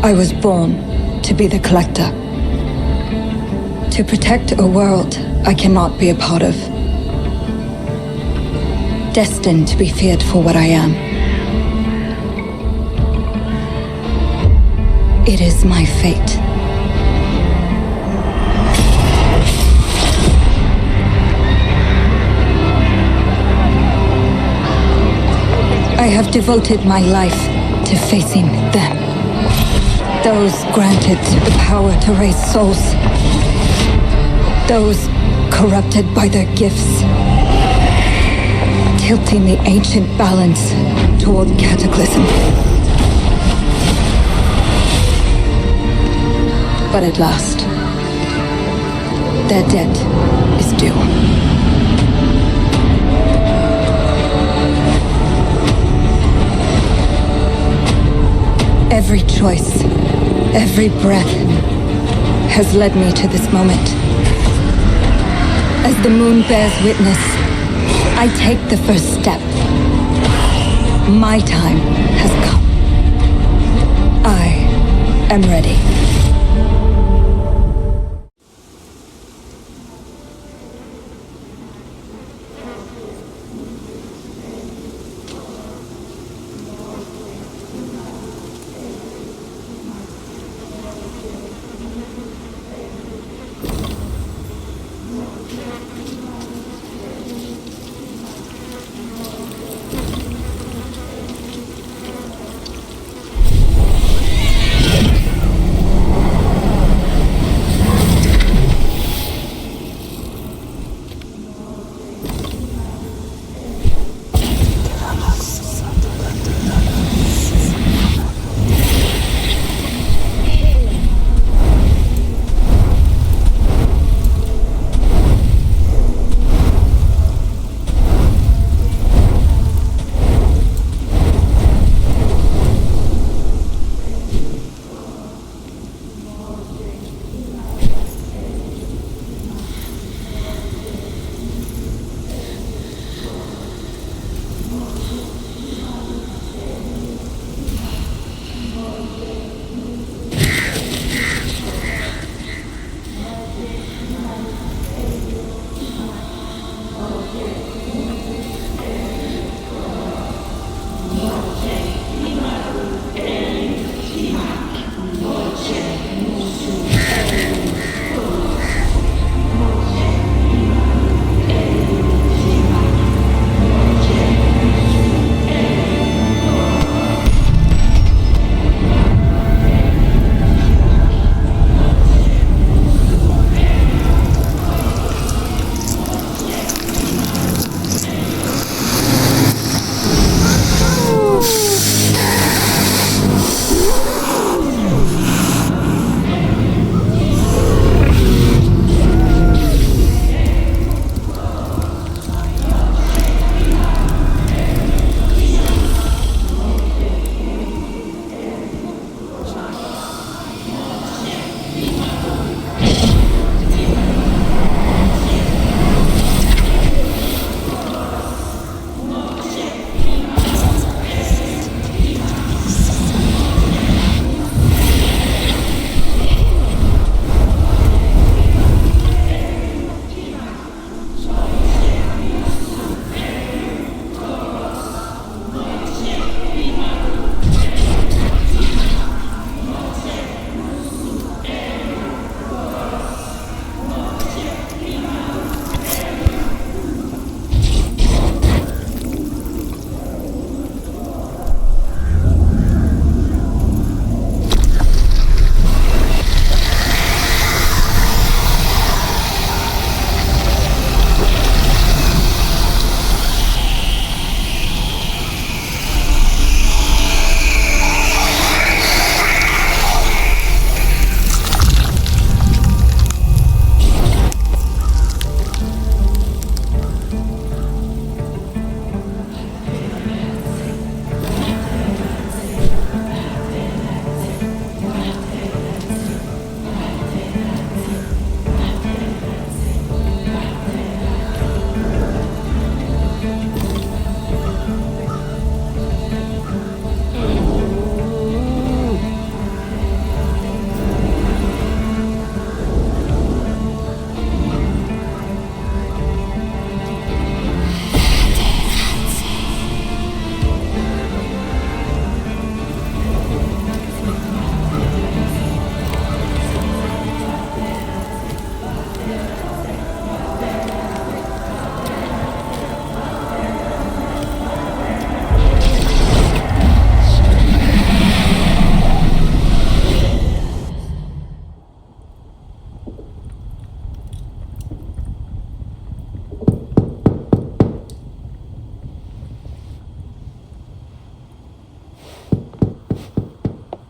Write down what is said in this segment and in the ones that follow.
I was born to be the collector. To protect a world I cannot be a part of. Destined to be feared for what I am. It is my fate. I have devoted my life to facing them. Those granted the power to raise souls. Those corrupted by their gifts. Tilting the ancient balance toward cataclysm. But at last, their debt is due. Every choice, every breath has led me to this moment. As the moon bears witness, I take the first step. My time has come. I am ready.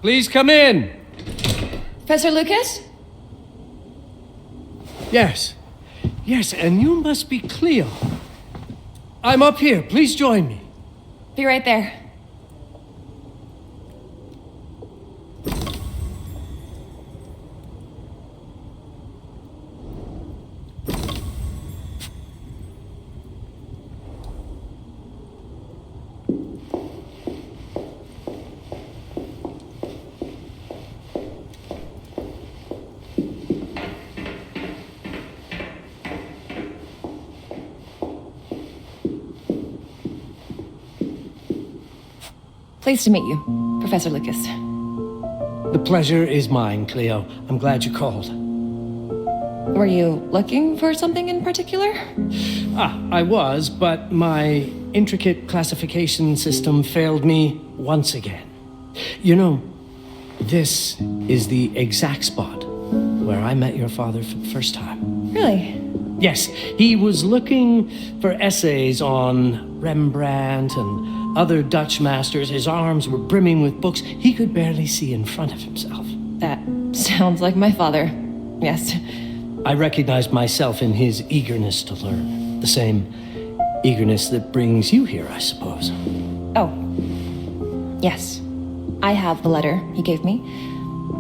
Please come in. Professor Lucas? Yes. Yes, and you must be Cleo. I'm up here. Please join me. Be right there. Pleased to meet you, Professor Lucas. The pleasure is mine, Cleo. I'm glad you called. Were you looking for something in particular? I was, but my intricate classification system failed me once again. You know, this is the exact spot where I met your father for the first time. Really? Yes, he was looking for essays on Rembrandt and other Dutch masters. His arms were brimming with books. He could barely see in front of himself. That sounds like my father. Yes. I recognized myself in his eagerness to learn. The same eagerness that brings you here, I suppose. Oh. Yes. I have the letter he gave me.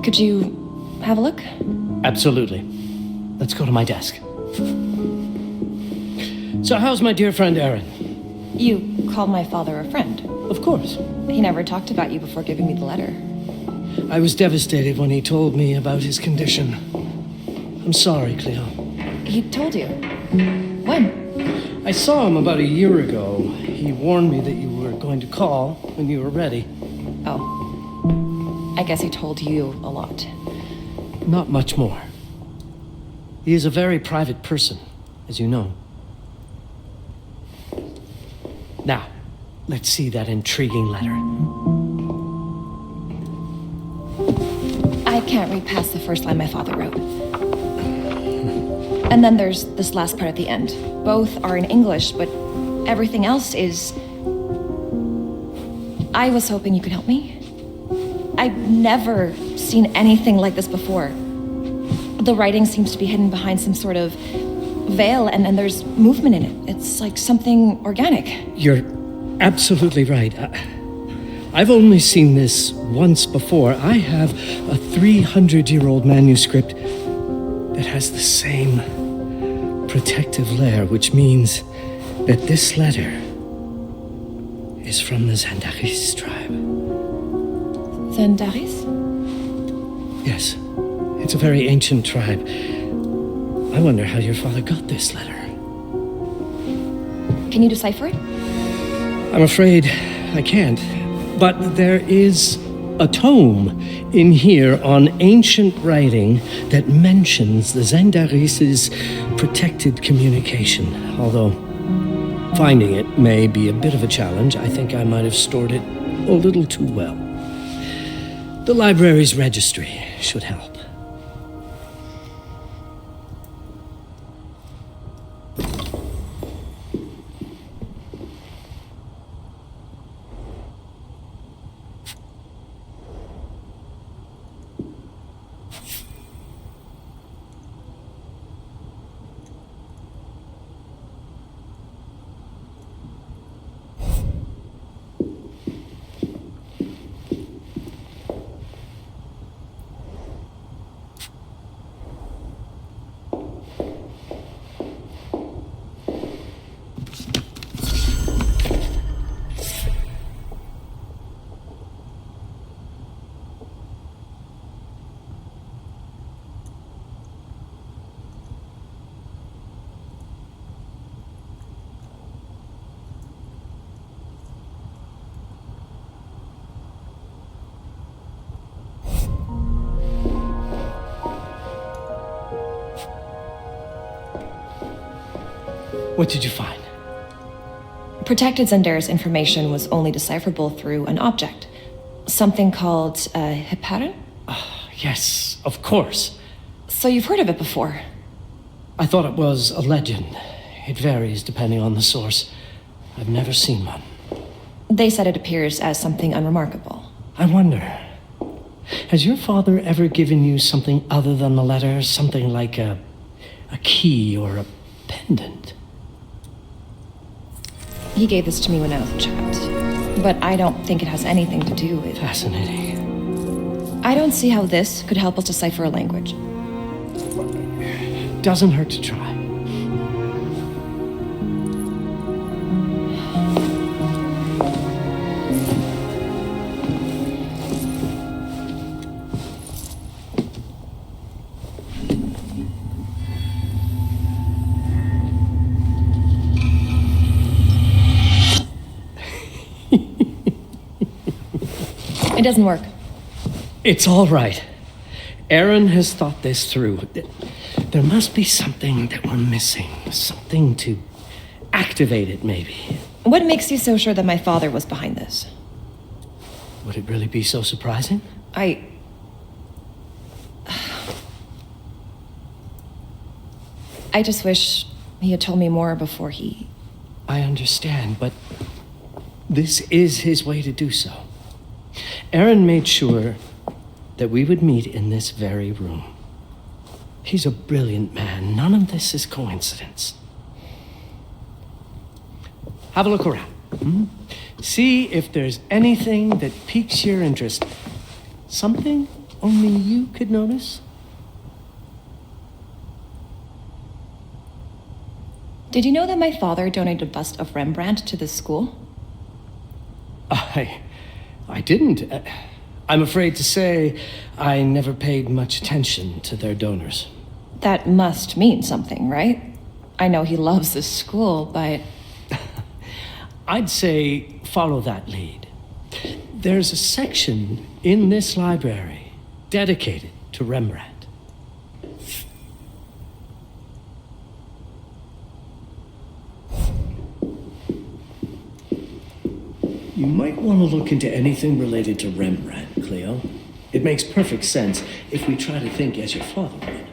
Could you have a look? Absolutely. Let's go to my desk. So how's my dear friend Aaron? You called my father a friend. Of course. He never talked about you before giving me the letter. I was devastated when he told me about his condition. I'm sorry, Cleo. He told you? When? I saw him about a year ago. He warned me that you were going to call when you were ready. Oh. I guess he told you a lot. Not much more. He is a very private person, as you know. Now, let's see that intriguing letter. I can't read past the first line my father wrote. And then there's this last part at the end. Both are in English, but everything else is... I was hoping you could help me. I've never seen anything like this before. The writing seems to be hidden behind some sort of veil, and there's movement in it. It's like something organic. You're absolutely right. I've only seen this once before. I have a 300-year-old manuscript that has the same protective layer, which means that this letter is from the Zandaris tribe. Zandaris? Yes, it's a very ancient tribe. I wonder how your father got this letter. Can you decipher it? I'm afraid I can't. But there is a tome in here on ancient writing that mentions the Zandaris' protected communication. Although finding it may be a bit of a challenge, I think I might have stored it a little too well. The library's registry should help. What did you find? Protected Zandaris information was only decipherable through an object. Something called a Hyparin? Yes, of course. So you've heard of it before? I thought it was a legend. It varies depending on the source. I've never seen one. They said it appears as something unremarkable. I wonder, Has your father ever given you something other than the letter? Something like a key or a pendant? He gave this to me when I was a child, but I don't think it has anything to do with... Fascinating. I don't see how this could help us decipher a language. Doesn't hurt to try. It doesn't work. It's all right. Aaron has thought this through. There must be something that we're missing. Something to activate it, maybe. What makes you so sure that my father was behind this? Would it really be so surprising? I just wish he had told me more before he... I understand, but this is his way to do so. Aaron made sure that we would meet in this very room. He's a brilliant man. None of this is coincidence. Have a look around. See if there's anything that piques your interest. Something only you could notice. Did you know that my father donated a bust of Rembrandt to this school? I didn't. I'm afraid to say I never paid much attention to their donors. That must mean something, right? I know he loves this school, but... I'd say follow that lead. There's a section in this library dedicated to Rembrandt. You might want to look into anything related to Rembrandt, Cleo. It makes perfect sense if we try to think as your father would.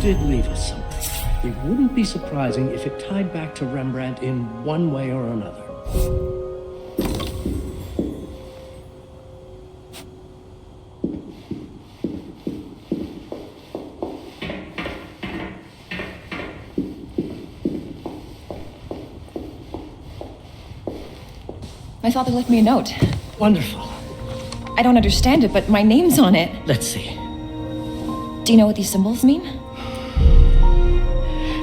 Did leave us something. It wouldn't be surprising if it tied back to Rembrandt in one way or another. My father left me a note. Wonderful. I don't understand it, but my name's on it. Let's see. Do you know what these symbols mean?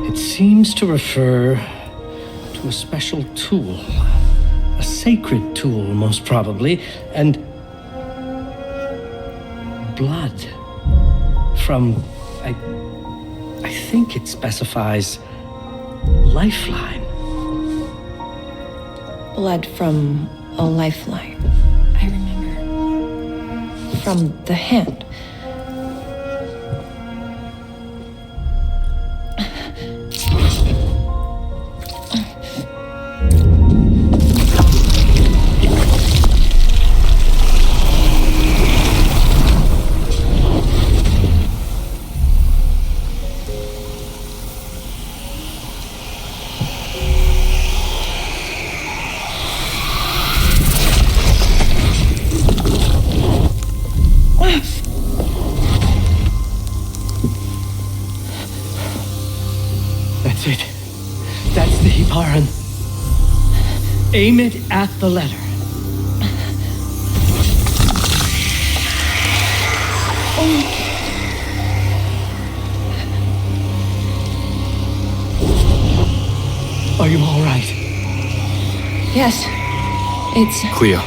It seems to refer to a special tool. A sacred tool, most probably, and blood from, I think it specifies lifeline. Blood from a lifeline. I remember. From the hand. That's it. That's the Hiparan. Aim it at the letter. Are you all right? Yes. It's... Cleo,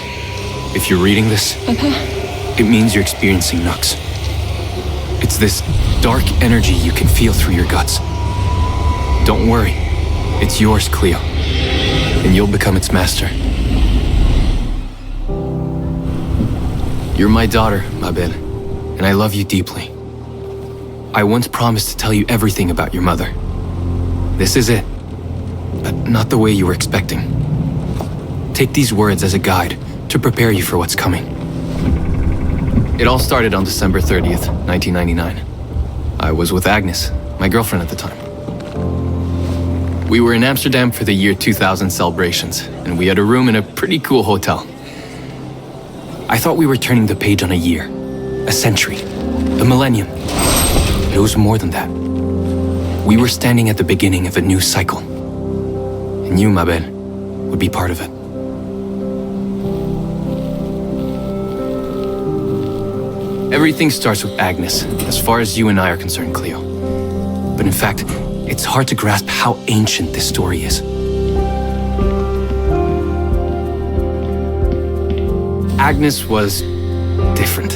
if you're reading this, it means you're experiencing Nux. It's this dark energy you can feel through your guts. Don't worry. It's yours, Cleo, and you'll become its master. You're my daughter, Mabel, and I love you deeply. I once promised to tell you everything about your mother. This is it, but not the way you were expecting. Take these words as a guide to prepare you for what's coming. It all started on December 30th, 1999. I was with Agnes, my girlfriend at the time. We were in Amsterdam for the year 2000 celebrations, and we had a room in a pretty cool hotel. I thought we were turning the page on a year, a century, a millennium. But it was more than that. We were standing at the beginning of a new cycle. And you, Mabel, would be part of it. Everything starts with Agnes, as far as you and I are concerned, Cleo. But in fact, it's hard to grasp how ancient this story is. Agnes was different.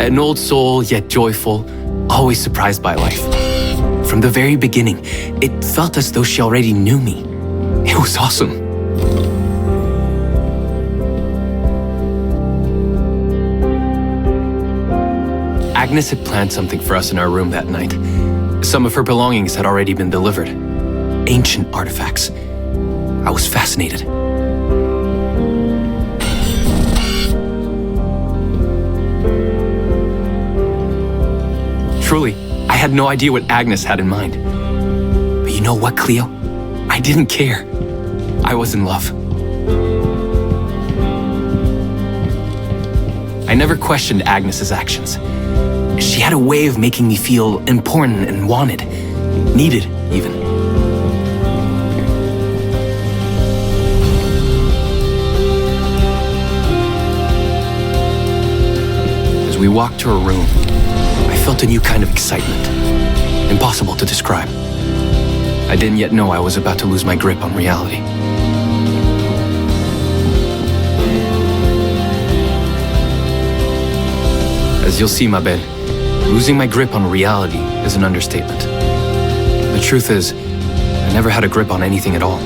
An old soul, yet joyful, always surprised by life. From the very beginning, it felt as though she already knew me. It was awesome. Agnes had planned something for us in our room that night. Some of her belongings had already been delivered. Ancient artifacts. I was fascinated. Truly, I had no idea what Agnes had in mind. But you know what, Cleo? I didn't care. I was in love. I never questioned Agnes's actions. She had a way of making me feel important and wanted, needed even. As we walked to her room, I felt a new kind of excitement, impossible to describe. I didn't yet know I was about to lose my grip on reality. As you'll see, Mabel, losing my grip on reality is an understatement. The truth is, I never had a grip on anything at all.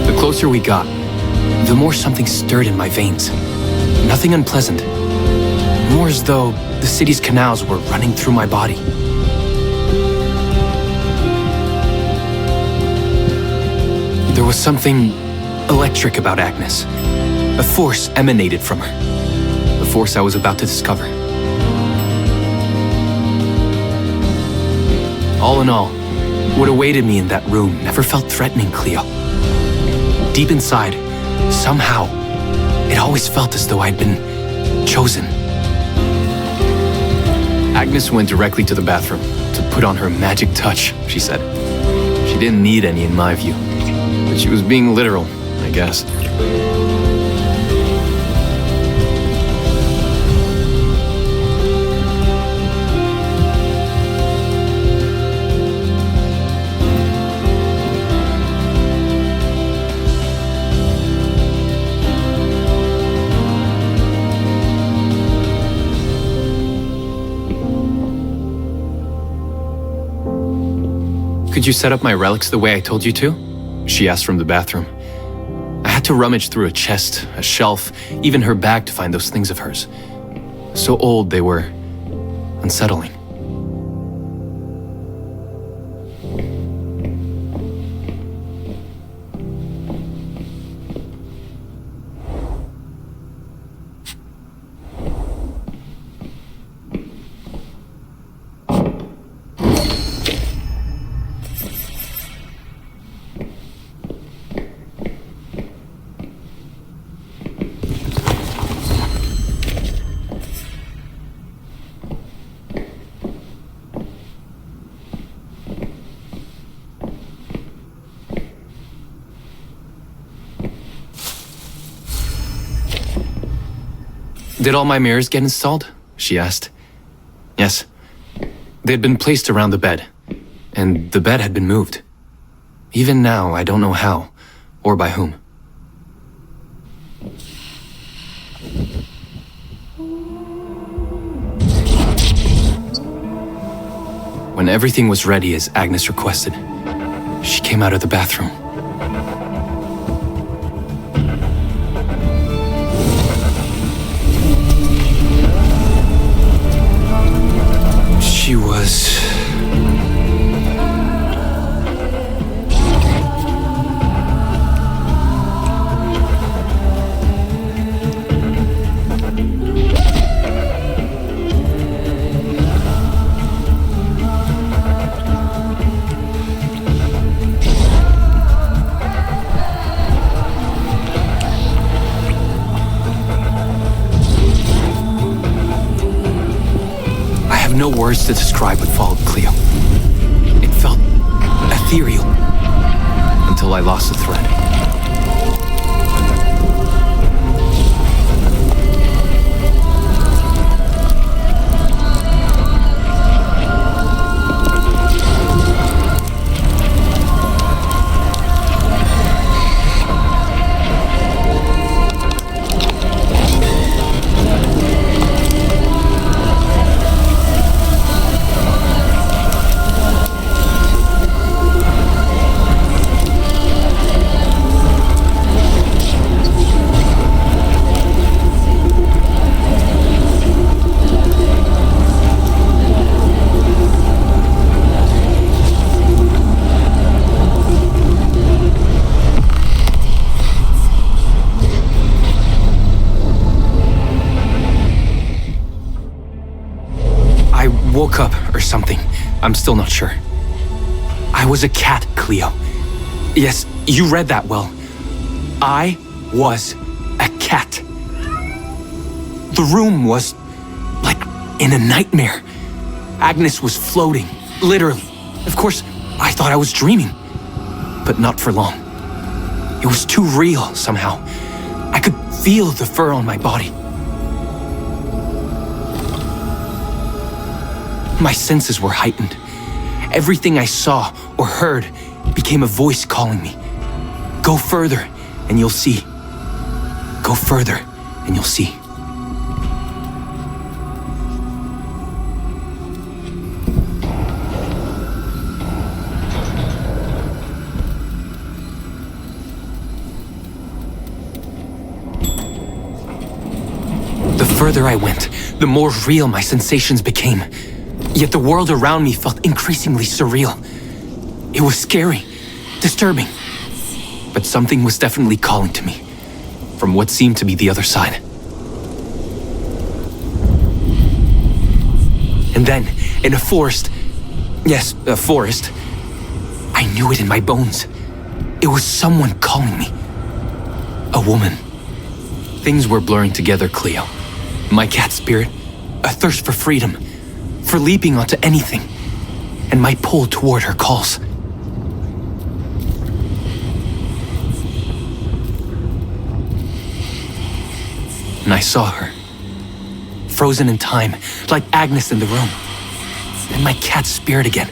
The closer we got, the more something stirred in my veins. Nothing unpleasant. More as though the city's canals were running through my body. There was something electric about Agnes. A force emanated from her. The force I was about to discover. All in all, what awaited me in that room never felt threatening, Cleo. Deep inside, somehow, it always felt as though I'd been chosen. Agnes went directly to the bathroom to put on her magic touch, she said. She didn't need any in my view, but she was being literal, I guess. Could you set up my relics the way I told you to? She asked from the bathroom. I had to rummage through a chest, a shelf, even her bag to find those things of hers. So old they were unsettling. Did all my mirrors get installed? She asked. Yes. They had been placed around the bed, and the bed had been moved. Even now, I don't know how, or by whom. When everything was ready as Agnes requested, she came out of the bathroom. She was... no words to describe what followed, Cleo. It felt ethereal until I lost the thread. Woke up or something. I'm still not sure. I was a cat, Cleo. Yes, you read that well. I was a cat. The room was like in a nightmare. Agnes was floating, literally. Of course, I thought I was dreaming, but not for long. It was too real somehow. I could feel the fur on my body. My senses were heightened. Everything I saw or heard became a voice calling me. Go further and you'll see. Go further and you'll see. The further I went, the more real my sensations became. Yet the world around me felt increasingly surreal. It was scary, disturbing, but something was definitely calling to me from what seemed to be the other side. And then, in a forest, yes, a forest, I knew it in my bones. It was someone calling me. A woman. Things were blurring together, Cleo. My cat spirit, a thirst for freedom, for leaping onto anything, and my pull toward her calls. And I saw her, frozen in time, like Agnes in the room. And my cat spirit again,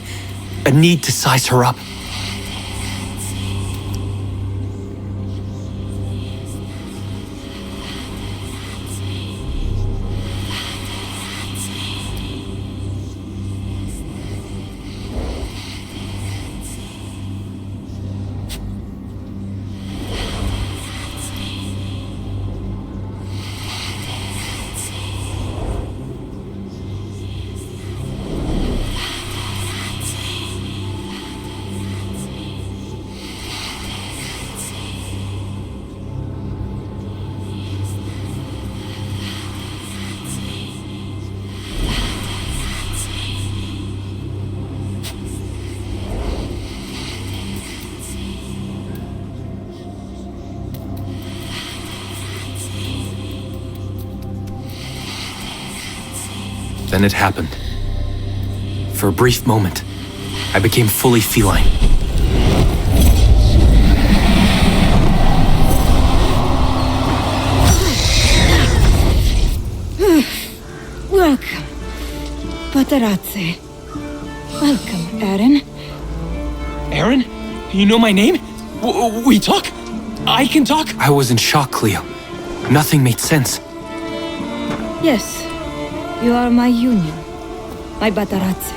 a need to size her up. Then it happened. For a brief moment, I became fully feline. Welcome, Paparazzi. Welcome, Aaron. Aaron? You know my name? We talk? I can talk? I was in shock, Cleo. Nothing made sense. Yes, you are my union, my Paparazzi.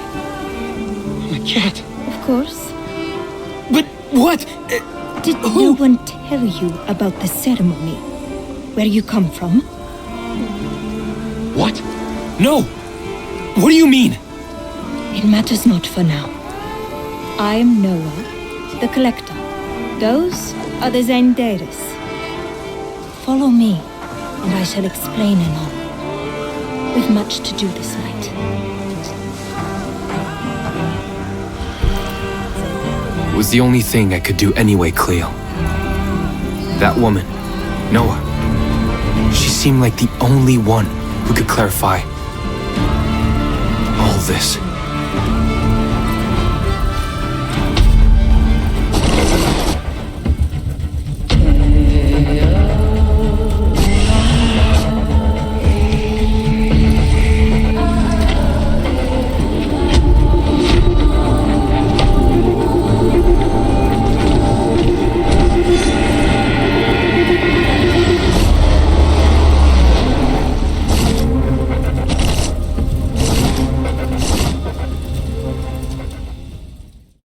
I can't. Of course. But what? Did no one tell you about the ceremony? Where you come from? What? No! What do you mean? It matters not for now. I am Noah, the collector. Those are the Zendaris. Follow me, and I shall explain in all. We've much to do this night. It was the only thing I could do anyway, Cleo. That woman, Noah, she seemed like the only one who could clarify all this.